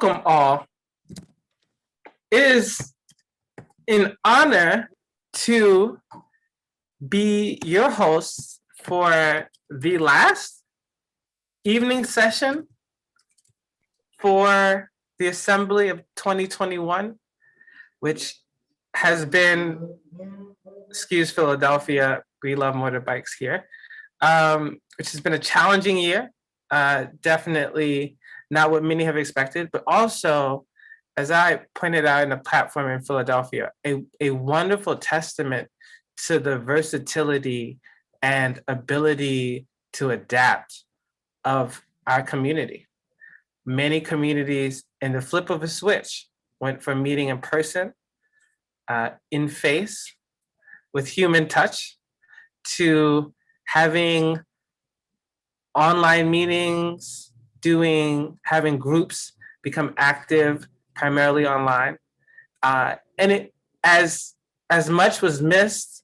Welcome all. It is an honor to be your host for the last evening session for the Assembly of 2021, which has been, excuse Philadelphia, we love motorbikes here, which has been a challenging year, definitely not what many have expected, but also, as I pointed out in the platform in Philadelphia, a wonderful testament to the versatility and ability to adapt of our community. Many communities, in the flip of a switch, went from meeting in person, in face, with human touch, to having online meetings, having groups become active primarily online. And it, as much was missed,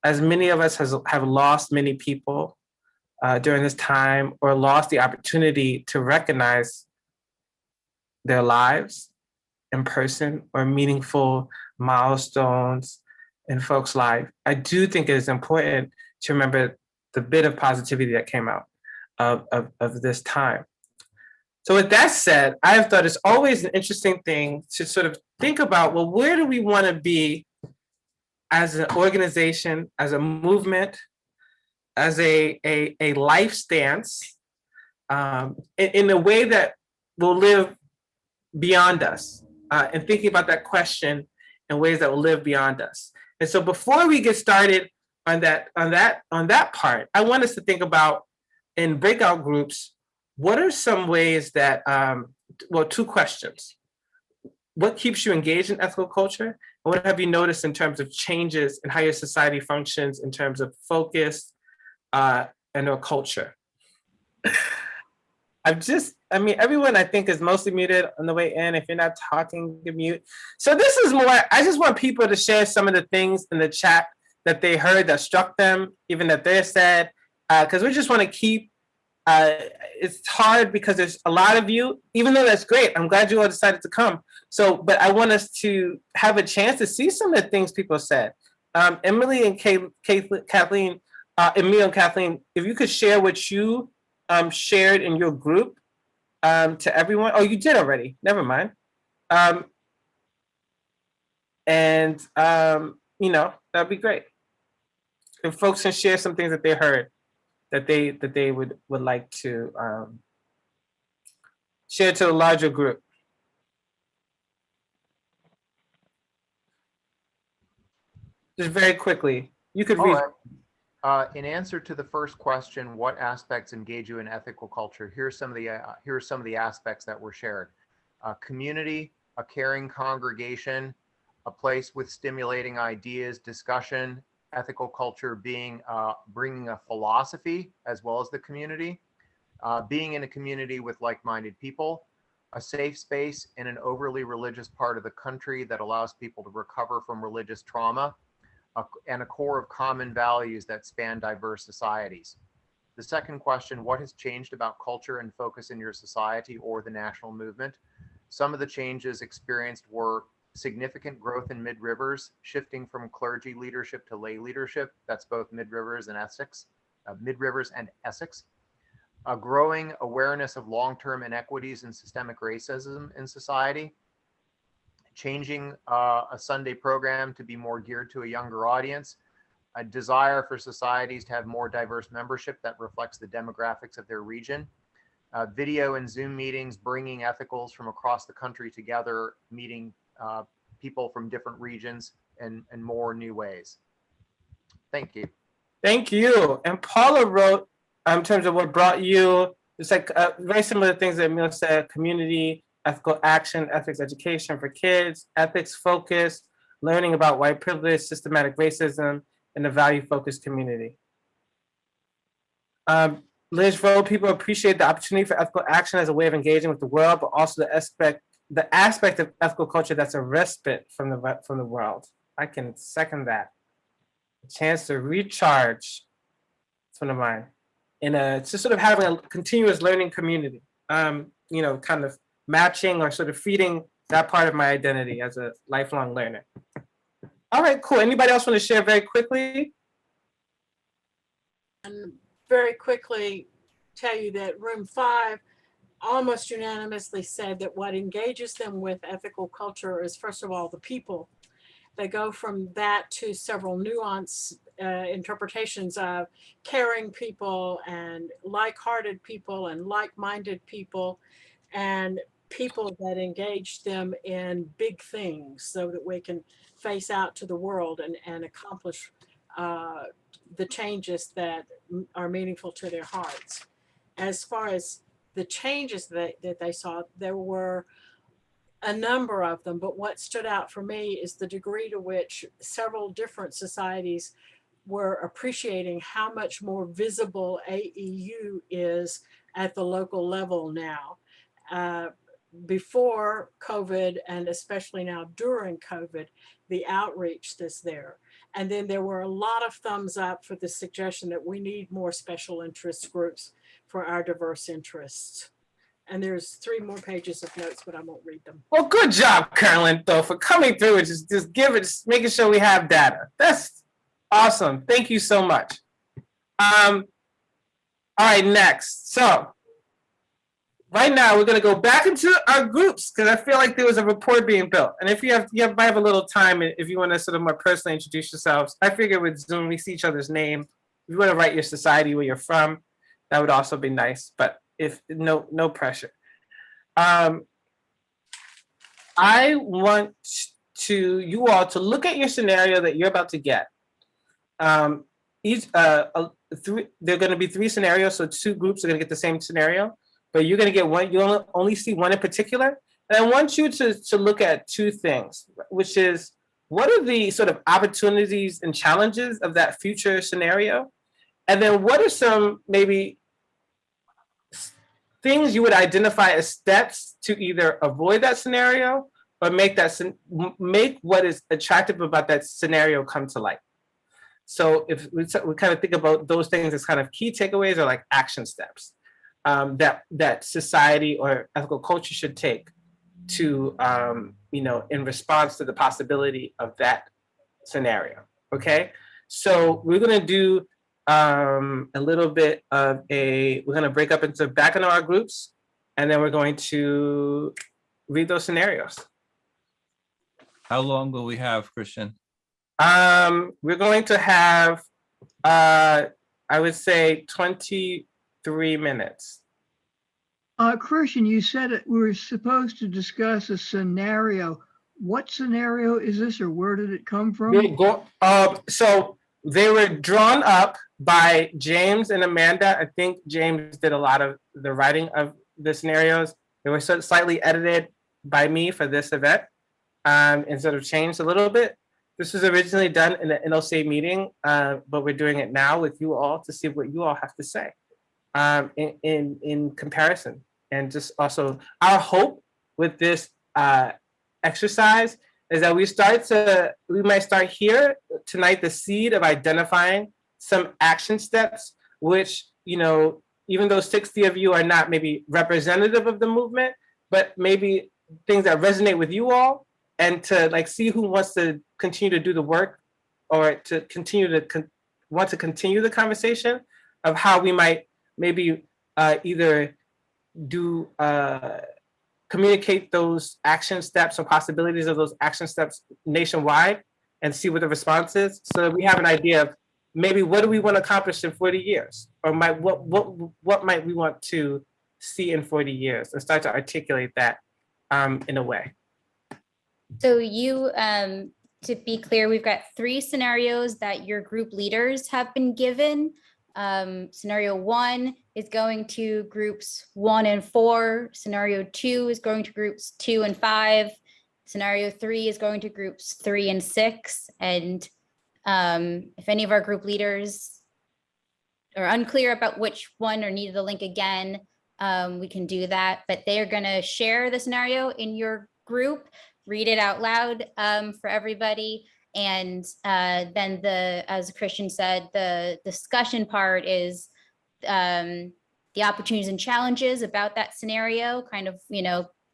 as many of us have lost many people during this time, or lost the opportunity to recognize their lives in person or meaningful milestones in folks' life, I do think it is important to remember the bit of positivity that came out of this time. So with that said, I've thought it's always an interesting thing to sort of think about, well, where do we want to be as an organization, as a movement, as a life stance, in a way that will live beyond us, and thinking about that question in ways that will live beyond us. And so before we get started on that part, I want us to think about, in breakout groups, what are some ways that, well, two questions. What keeps you engaged in ethical culture? And what have you noticed in terms of changes in how your society functions in terms of focus and or culture? Everyone I think is mostly muted on the way in. If you're not talking, you mute. So this is more, I just want people to share some of the things in the chat that they heard that struck them, even that they said, because we just want to keep, it's hard because there's a lot of you, even though that's great. I'm glad you all decided to come. So, but I want us to have a chance to see some of the things people said. Emily and Kathleen, Emil and Kathleen, if you could share what you shared in your group to everyone. Oh, you did already. Never mind. That'd be great. If folks can share some things that they heard that they would like to share to a larger group. Just very quickly, you could read. In answer to the first question, what aspects engage you in ethical culture? Here are some of the aspects that were shared: community, a caring congregation, a place with stimulating ideas, discussion. Ethical culture being bringing a philosophy as well as the community, being in a community with like-minded people, a safe space in an overly religious part of the country that allows people to recover from religious trauma, and a core of common values that span diverse societies. The second question: what has changed about culture and focus in your society or the national movement? Some of the changes experienced were significant growth in Mid-Rivers, shifting from clergy leadership to lay leadership. That's both Mid-Rivers and Essex. A growing awareness of long-term inequities and systemic racism in society. Changing a Sunday program to be more geared to a younger audience. A desire for societies to have more diverse membership that reflects the demographics of their region. Video and Zoom meetings bringing ethicals from across the country together, meeting people from different regions and more new ways. Thank you. Thank you. And Paula wrote, in terms of what brought you, it's like very similar things that Emil said: community, ethical action, ethics education for kids, ethics focus, learning about white privilege, systematic racism, and the value-focused community. Liz wrote, people appreciate the opportunity for ethical action as a way of engaging with the world, but also the aspect of ethical culture that's a respite from the world. I can second that. A chance to recharge. It's one of mine. And it's just sort of having a continuous learning community. Kind of matching or sort of feeding that part of my identity as a lifelong learner. All right, cool. Anybody else want to share very quickly? And very quickly tell you that room 5 almost unanimously said that what engages them with ethical culture is, first of all, the people. They go from that to several nuanced interpretations of caring people and like-hearted people and like-minded people and people that engage them in big things so that we can face out to the world and accomplish the changes that are meaningful to their hearts. As far as the changes that they saw, there were a number of them, but what stood out for me is the degree to which several different societies were appreciating how much more visible AEU is at the local level now. Before COVID, and especially now during COVID, the outreach that's there. And then there were a lot of thumbs up for the suggestion that we need more special interest groups for our diverse interests. And there's 3 more pages of notes, but I won't read them. Well, good job, Carolyn, though, for coming through and just making sure we have data. That's awesome. Thank you so much. All right, next. So right now we're gonna go back into our groups because I feel like there was a rapport being built. And if you might have a little time, if you want to sort of more personally introduce yourselves, I figure with Zoom we see each other's name. If you want to write your society where you're from, that would also be nice. But if no pressure. I want you all to look at your scenario that you're about to get. There are going to be 3 scenarios, so 2 groups are going to get the same scenario, but you're going to get one. You only see one in particular, and I want you to look at 2 things, which is what are the sort of opportunities and challenges of that future scenario, and then what are some maybe things you would identify as steps to either avoid that scenario or make what is attractive about that scenario come to light. So if we kind of think about those things as kind of key takeaways or like action steps that society or ethical culture should take to, in response to the possibility of that scenario. Okay, so we're gonna do a little bit of we're going to break up back into our groups, and then we're going to read those scenarios. How long will we have, Christian? We're going to have, I would say 23 minutes. Christian, you said we were supposed to discuss a scenario. What scenario is this, or where did it come from? So they were drawn up by James and Amanda. I think James did a lot of the writing of the scenarios. They were slightly edited by me for this event and sort of changed a little bit. This was originally done in an NLC meeting, but we're doing it now with you all to see what you all have to say in comparison. And just also our hope with this exercise is that we might start here tonight, the seed of identifying some action steps, which, even though 60 of you are not maybe representative of the movement, but maybe things that resonate with you all, and to see who wants to continue to do the work or to continue the conversation of how we might maybe either do communicate those action steps or possibilities of those action steps nationwide and see what the response is, so that we have an idea of maybe what do we want to accomplish in 40 years, or what might we want to see in 40 years, and start to articulate that in a way. So to be clear, we've got 3 scenarios that your group leaders have been given. Scenario 1 is going to groups 1 and 4. Scenario 2 is going to groups 2 and 5. Scenario 3 is going to groups 3 and 6. And if any of our group leaders are unclear about which one or needed a link again, we can do that. But they are going to share the scenario in your group, read it out loud for everybody. And then as Christian said, the discussion part is the opportunities and challenges about that scenario, kind of,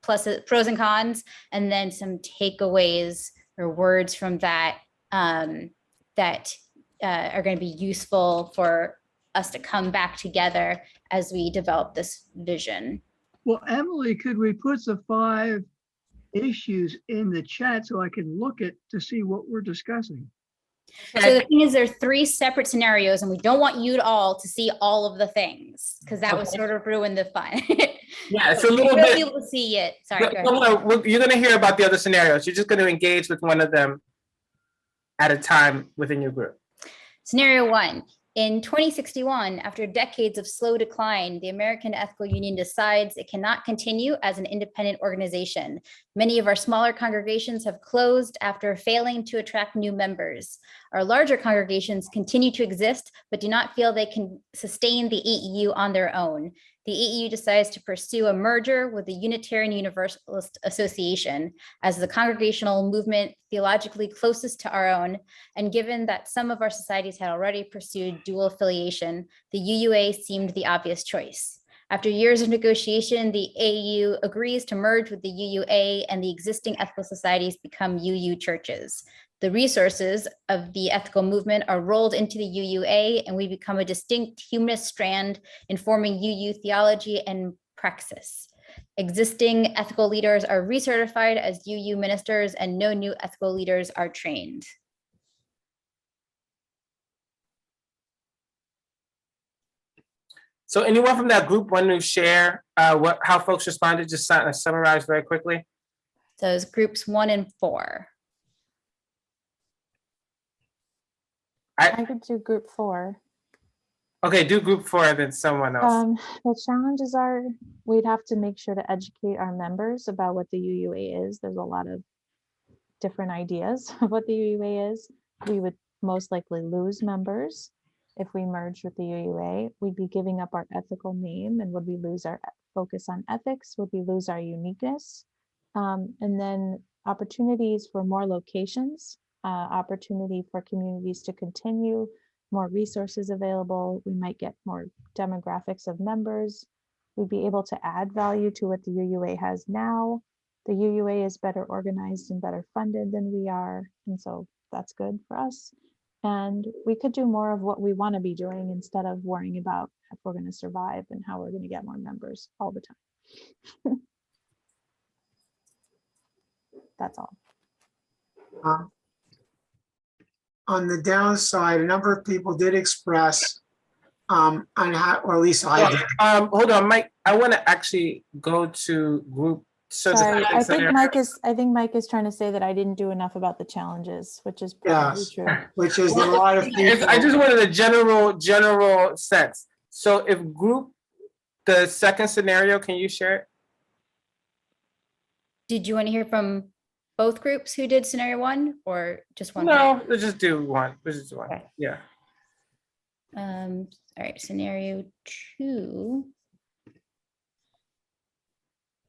pros and cons, and then some takeaways or words from that that are going to be useful for us to come back together as we develop this vision. Well, Emily, could we put the 5 issues in the chat so I can look at to see what we're discussing? So the thing is, there are 3 separate scenarios, and we don't want you all to see all of the things because that would sort of ruin the fun. Yeah, it's a little You'll bit. be able to see it. Sorry. Go ahead. No, you're going to hear about the other scenarios. You're just going to engage with one of them at a time within your group. Scenario 1. In 2061, after decades of slow decline, the American Ethical Union decides it cannot continue as an independent organization. Many of our smaller congregations have closed after failing to attract new members. Our larger congregations continue to exist, but do not feel they can sustain the AEU on their own. The AEU decides to pursue a merger with the Unitarian Universalist Association as the congregational movement theologically closest to our own. And given that some of our societies had already pursued dual affiliation, the UUA seemed the obvious choice. After years of negotiation, the AEU agrees to merge with the UUA, and the existing ethical societies become UU churches. The resources of the ethical movement are rolled into the UUA, and we become a distinct humanist strand informing UU theology and praxis. Existing ethical leaders are recertified as UU ministers, and no new ethical leaders are trained. So anyone from that group want to share how folks responded? Just summarize very quickly. So it's groups 1 and 4. I could do group 4. Okay, do group 4 and then someone else. The challenges are we'd have to make sure to educate our members about what the UUA is. There's a lot of different ideas of what the UUA is. We would most likely lose members if we merged with the UUA. We'd be giving up our ethical name, and would we lose our focus on ethics? Would we lose our uniqueness? And then opportunities for more locations, opportunity for communities to continue, more resources available. We might get more demographics of members. We'd be able to add value to what the UUA has now. The UUA is better organized and better funded than we are. And so that's good for us. And we could do more of what we want to be doing instead of worrying about if we're going to survive and how we're going to get more members all the time. That's all. On the downside, a number of people did express on how, or at least I did. Hold on, Mike. I want to actually go to group. So the Sorry, second I think scenario- Mike is trying to say that I didn't do enough about the challenges, which is probably Yes, true. which is there are a lot of people. I just wanted a general sense. So if the second scenario, can you share it? Did you want to hear from both groups who did scenario 1 or just one? No, let's just do one. Let's just do one. Okay. Yeah. All right, scenario 2.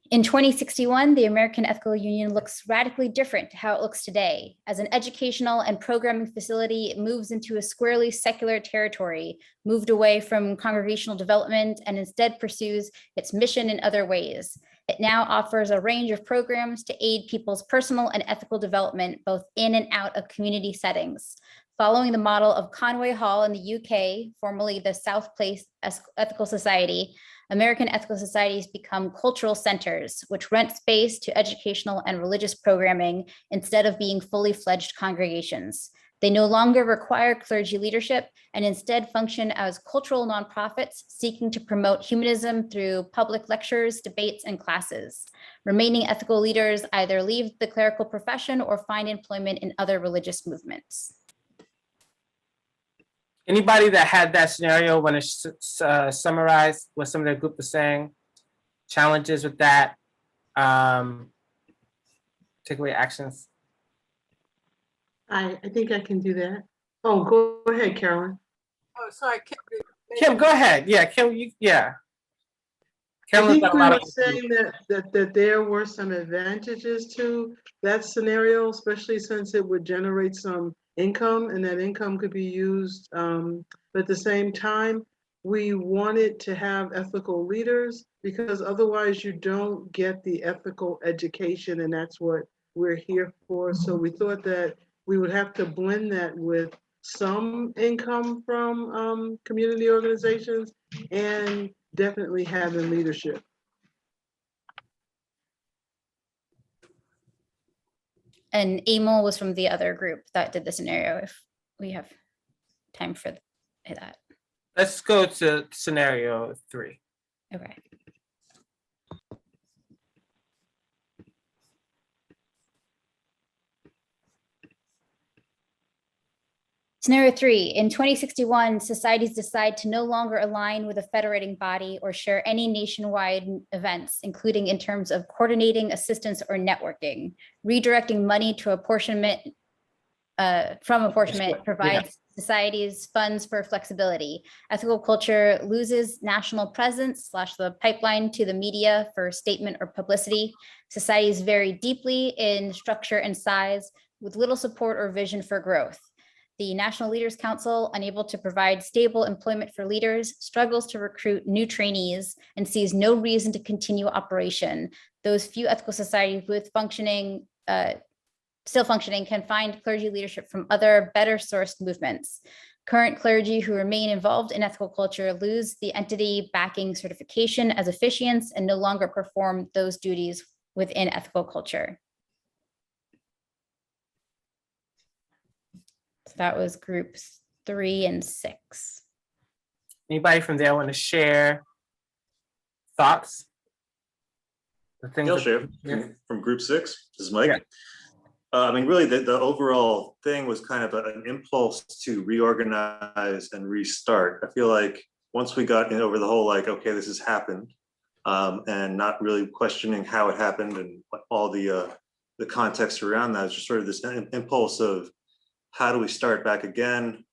In 2061, the American Ethical Union looks radically different to how it looks today. As an educational and programming facility, it moves into a squarely secular territory, moved away from congregational development, and instead pursues its mission in other ways. It now offers a range of programs to aid people's personal and ethical development, both in and out of community settings. Following the model of Conway Hall in the UK, formerly the South Place Ethical Society, American ethical societies become cultural centers, which rent space to educational and religious programming instead of being fully fledged congregations. They no longer require clergy leadership and instead function as cultural nonprofits seeking to promote humanism through public lectures, debates, and classes. Remaining ethical leaders either leave the clerical profession or find employment in other religious movements. Anybody that had that scenario want to summarize what some of their group was saying? Challenges with that? Takeaway actions? I think I can do that. Oh, go ahead, Carolyn. Oh, sorry. Kim, go ahead. Yeah, Kim, yeah. I Carolyn's think got a we lot were of- saying that there were some advantages to that scenario, especially since it would generate some income, and that income could be used. But at the same time, we wanted to have ethical leaders because otherwise you don't get the ethical education, and that's what we're here for. So we thought that we would have to blend that with some income from community organizations and definitely having leadership. And Emil was from the other group that did the scenario, if we have time for that. Let's go to scenario 3. Okay. Scenario 3, in 2061, societies decide to no longer align with a federating body or share any nationwide events, including in terms of coordinating assistance or networking. Redirecting money to apportionment from apportionment provides societies funds for flexibility. Ethical culture loses national presence / the pipeline to the media for statement or publicity. Societies vary deeply in structure and size with little support or vision for growth. The National Leaders Council, unable to provide stable employment for leaders, struggles to recruit new trainees and sees no reason to continue operation. Those few ethical societies with still functioning can find clergy leadership from other better sourced movements. Current clergy who remain involved in ethical culture lose the entity backing certification as officiants and no longer perform those duties within ethical culture. So that was groups 3 and 6. Anybody from there want to share thoughts? The things I'll that- share yeah. from group 6. This is Mike. Yeah. I mean, really, the overall thing was kind of an impulse to reorganize and restart. I feel like once we got in over the whole, like, okay, this has happened, and not really questioning how it happened and all the context around that, it's just sort of this impulse of how do we start back again?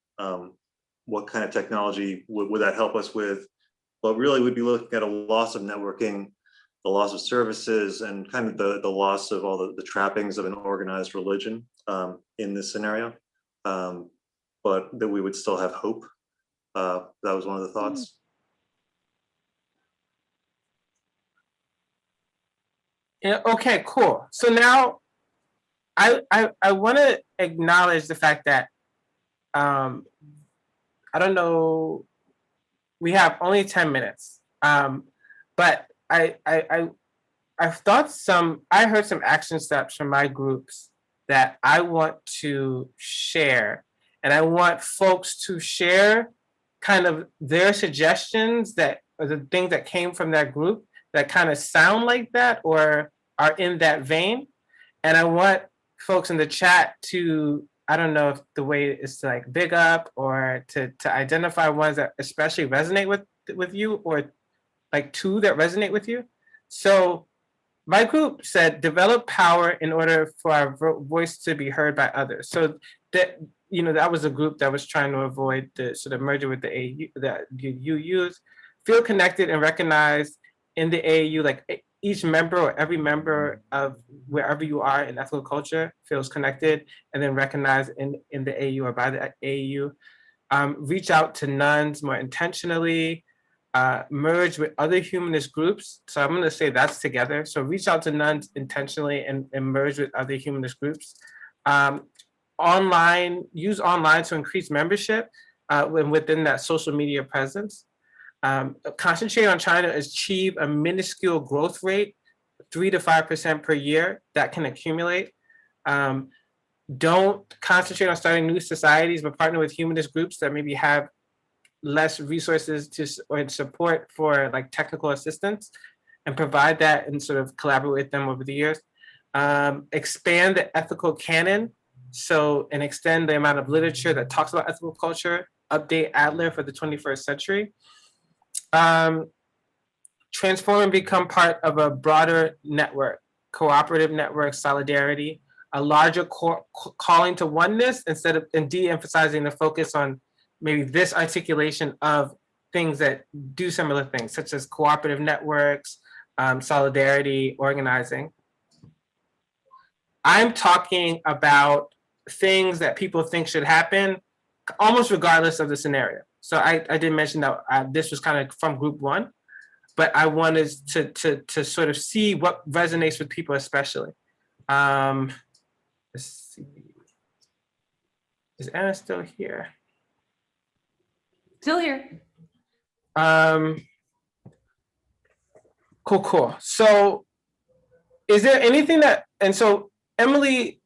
What kind of technology would that help us with? But really, we'd be looking at a loss of networking, the loss of services, and kind of the loss of all the trappings of an organized religion in this scenario. But that we would still have hope. That was one of the thoughts. Yeah, okay, cool. So now I want to acknowledge the fact that I don't know, we have only 10 minutes. But I heard some action steps from my groups that I want to share. And I want folks to share kind of their suggestions that or the things that came from that group that kind of sound like that or are in that vein. And I want folks in the chat to, I don't know if the way is to like big up or to identify ones that especially resonate with you, or like 2 that resonate with you. So my group said, develop power in order for our voice to be heard by others. So that, that was a group that was trying to avoid the sort of merger with the AU, that you use. Feel connected and recognized in the AAU, like each member or every member of wherever you are in ethical culture feels connected and then recognized in the AAU or by the AAU. Reach out to nuns more intentionally. Merge with other humanist groups. So I'm going to say that's together. So reach out to nuns intentionally and merge with other humanist groups. Use online to increase membership within that social media presence. Concentrate on trying to achieve a minuscule growth rate, 3 to 5% per year that can accumulate. Don't concentrate on starting new societies, but partner with humanist groups that maybe have less resources or support for like technical assistance, and provide that and sort of collaborate with them over the years. Expand the ethical canon, and extend the amount of literature that talks about ethical culture. Update Adler for the 21st century. Transform and become part of a broader network, cooperative network, solidarity, a larger calling to oneness instead of de-emphasizing the focus on maybe this articulation of things that do similar things, such as cooperative networks, solidarity, organizing. I'm talking about things that people think should happen almost regardless of the scenario. So I did mention that this was kind of from group one, but I wanted to sort of see what resonates with people especially. Let's see. Is Anna still here? Still here. Cool. So is there anything that, and so Emily's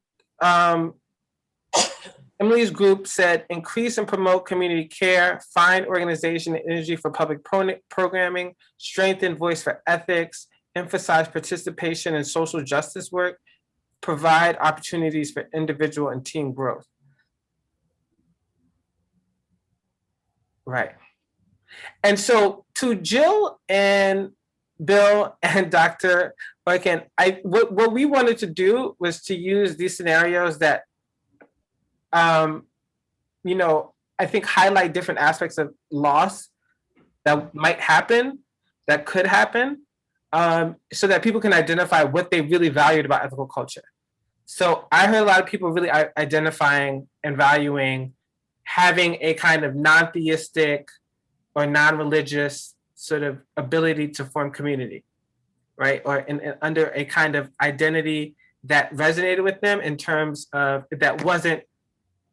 group said, increase and promote community care, find organization and energy for public programming, strengthen voice for ethics, emphasize participation in social justice work, provide opportunities for individual and team growth. Right. And so to Jill and Bill and Dr. Boykin, what we wanted to do was to use these scenarios that, you know, I think highlight different aspects of loss that might happen, that could happen, so that people can identify what they really valued about ethical culture. So I heard a lot of people really identifying and valuing having a kind of non-theistic or non-religious sort of ability to form community, right? Or under a kind of identity that resonated with them in terms of that wasn't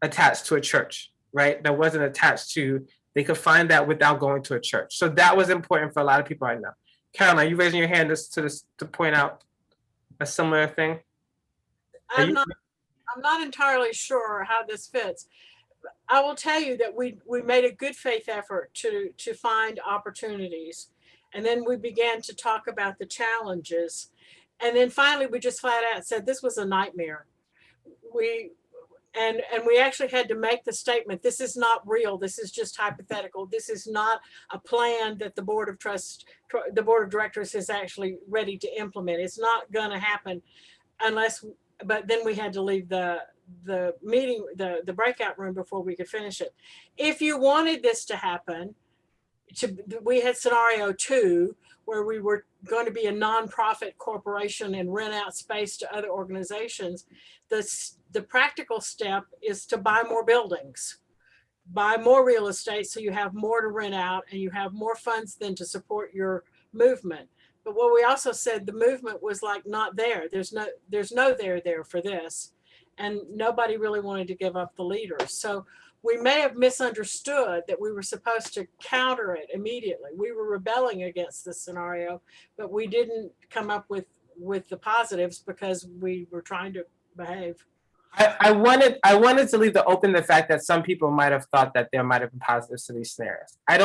attached to a church, right? That wasn't attached to, they could find that without going to a church. So that was important for a lot of people I know. Caroline, are you raising your hand to point out a similar thing? I'm not entirely sure how this fits. I will tell you that we made a good faith effort to find opportunities. And then we began to talk about the challenges. And then finally, we just flat out said this was a nightmare. And we actually had to make the statement, this is not real. This is just hypothetical. This is not a plan that the board of directors is actually ready to implement. It's not going to happen unless, but then we had to leave the meeting, the breakout room before we could finish it. If you wanted this to happen, we had scenario 2, where we were going to be a nonprofit corporation and rent out space to other organizations. The practical step is to buy more buildings, buy more real estate, so you have more to rent out and you have more funds then to support your movement. But what we also said, the movement was like not there. There's no there for this. And nobody really wanted to give up the leaders. So we may have misunderstood that we were supposed to counter it immediately. We were rebelling against this scenario, but we didn't come up with the positives because we were trying to behave. I wanted to leave the fact that some people might have thought that there might have been positives to these scenarios. I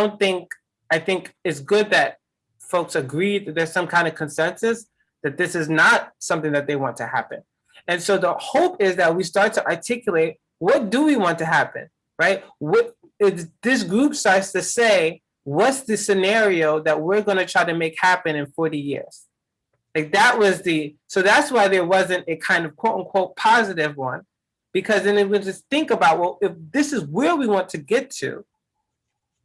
think it's good that folks agreed that there's some kind of consensus that this is not something that they want to happen. And so the hope is that we start to articulate, what do we want to happen, right? What is this group starts to say, what's the scenario that we're going to try to make happen in 40 years? Like that was so that's why there wasn't a kind of quote unquote positive one, because then it would just think about, well, if this is where we want to get to,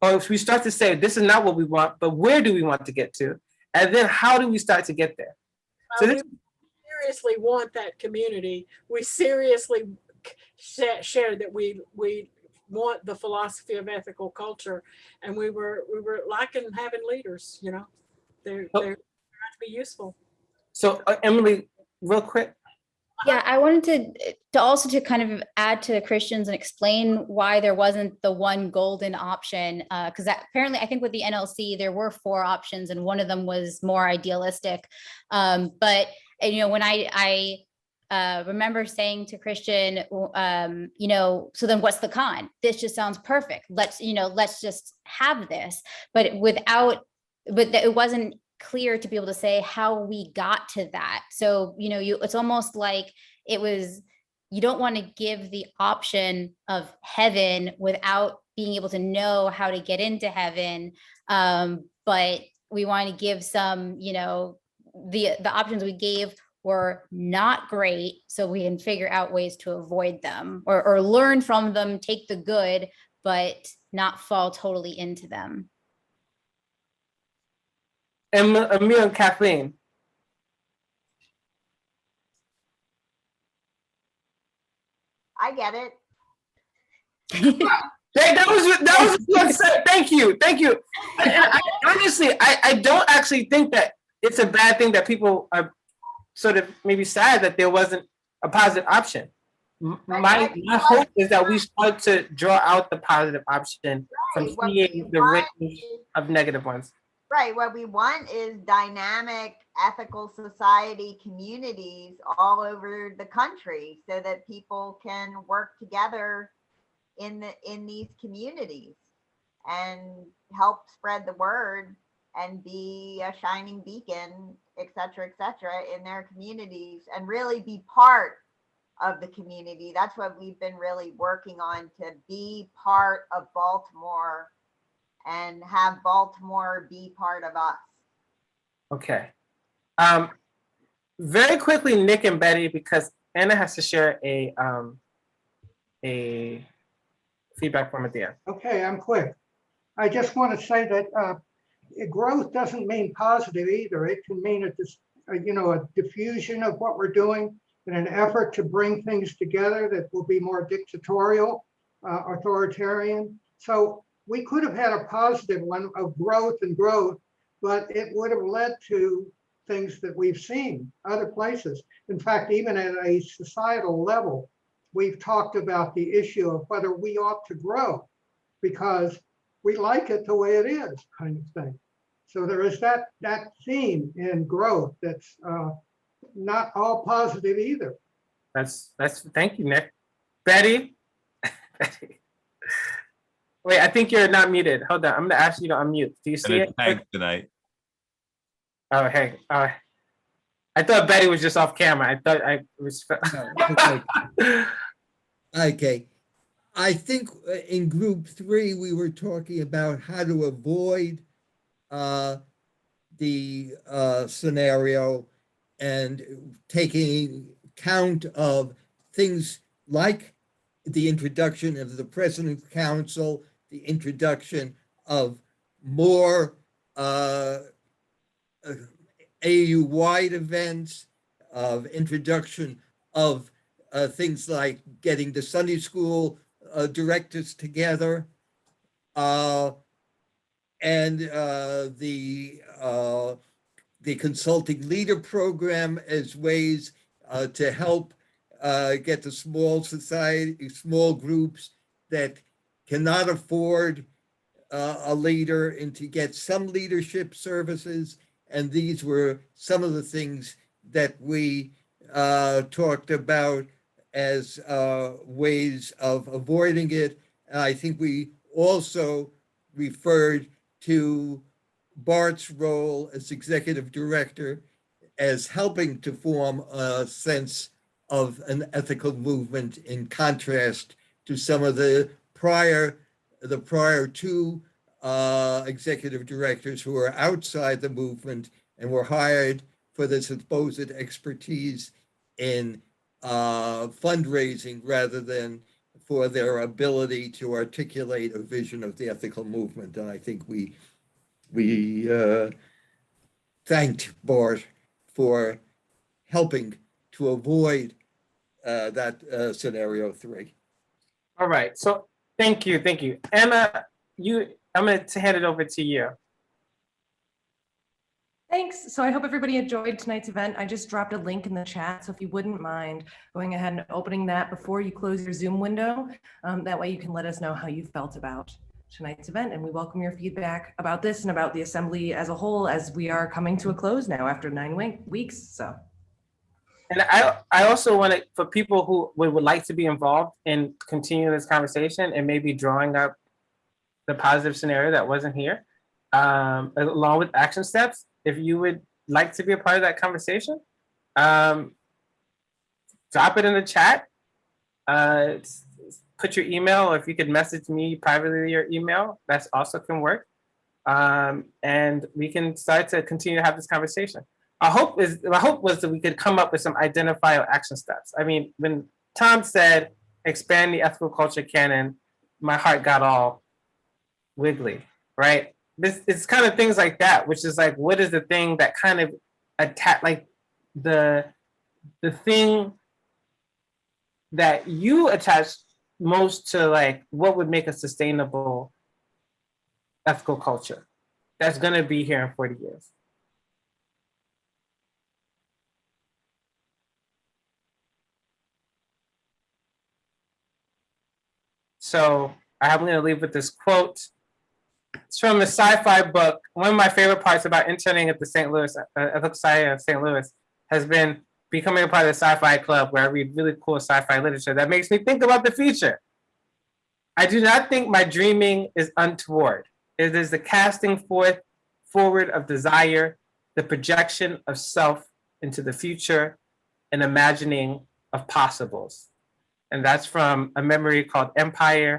or if we start to say, this is not what we want, but where do we want to get to? And then how do we start to get there? So this, Seriously want that community. We seriously shared that we want the philosophy of ethical culture, and we were liking having leaders. You know, they're trying to be useful. So Emily, real quick. Yeah, I wanted to also to kind of add to Christian's and explain why there wasn't the one golden option, because apparently I think with the NLC there were 4 options and one of them was more idealistic. But you know, when I remember saying to Christian, you know, so then what's the con? This just sounds perfect. Let's just have this, but it wasn't clear to be able to say how we got to that. So, you know, it's almost like you don't want to give the option of heaven without being able to know how to get into heaven. But we want to give some, you know, the options we gave were not great, so we can figure out ways to avoid them or learn from them, take the good, but not fall totally into them. And Amir and Kathleen. I get it. That was what I said. Thank you. Honestly, I don't actually think that it's a bad thing that people are sort of maybe sad that there wasn't a positive option. My hope is that we start to draw out the positive option from Right, what we seeing the want range is- of negative ones. Right, what we want is dynamic, ethical society communities all over the country so that people can work together in these communities and help spread the word and be a shining beacon, et cetera, in their communities and really be part of the community. That's what we've been really working on, to be part of Baltimore and have Baltimore be part of us. Okay. Very quickly, Nick and Betty, because Anna has to share a feedback form at the end. Okay, I'm quick. I just want to say that growth doesn't mean positive either. It can mean a diffusion of what we're doing in an effort to bring things together that will be more dictatorial, authoritarian. So we could have had a positive one of growth, but it would have led to things that we've seen other places. In fact, even at a societal level, we've talked about the issue of whether we ought to grow because we like it the way it is, kind of thing. So there is that theme in growth that's not all positive either. That's thank you, Nick. Betty. Wait, I think you're not muted. Hold on, I'm gonna ask you to unmute. Do you see And it? a tank tonight. Oh, hey. I thought Betty was just off camera. I thought I was. Okay. I think in group 3, we were talking about how to avoid the scenario and taking count of things like the introduction of the President's Council, the introduction of more AU-wide events, of introduction of things like getting the Sunday school directors together, and the consulting leader program as ways to help get the small groups that cannot afford a leader and to get some leadership services. And these were some of the things that we talked about as ways of avoiding it. And I think we also referred to Bart's role as executive director as helping to form a sense of an ethical movement in contrast to some of the prior two executive directors who were outside the movement and were hired for the supposed expertise in fundraising rather than for their ability to articulate a vision of the ethical movement. And I think we thanked Bart for helping to avoid that scenario 3. All right. So thank you. Emma, I'm going to hand it over to you. Thanks. So I hope everybody enjoyed tonight's event. I just dropped a link in the chat. So if you wouldn't mind going ahead and opening that before you close your Zoom window, that way you can let us know how you felt about tonight's event. And we welcome your feedback about this and about the assembly as a whole, as we are coming to a close now after 9 weeks. So. And I also want to, for people who would like to be involved in continuing this conversation and maybe drawing up the positive scenario that wasn't here, along with action steps, if you would like to be a part of that conversation, drop it in the chat. Put your email, or if you could message me privately your email, that's also can work. And we can start to continue to have this conversation. My hope was that we could come up with some identifiable action steps. I mean, when Tom said expand the ethical culture canon, my heart got all wiggly, right? It's kind of things like that, which is like, what is the thing that kind of attack, like the thing that you attach most to like what would make a sustainable ethical culture that's going to be here in 40 years. So I'm going to leave with this quote. It's from a sci-fi book. One of my favorite parts about interning at the St. Louis, Ethical Society of St. Louis, has been becoming a part of the sci-fi club where I read really cool sci-fi literature that makes me think about the future. I do not think my dreaming is untoward. It is the casting forward of desire, the projection of self into the future, and imagining of possibles. And that's from a memory called Empire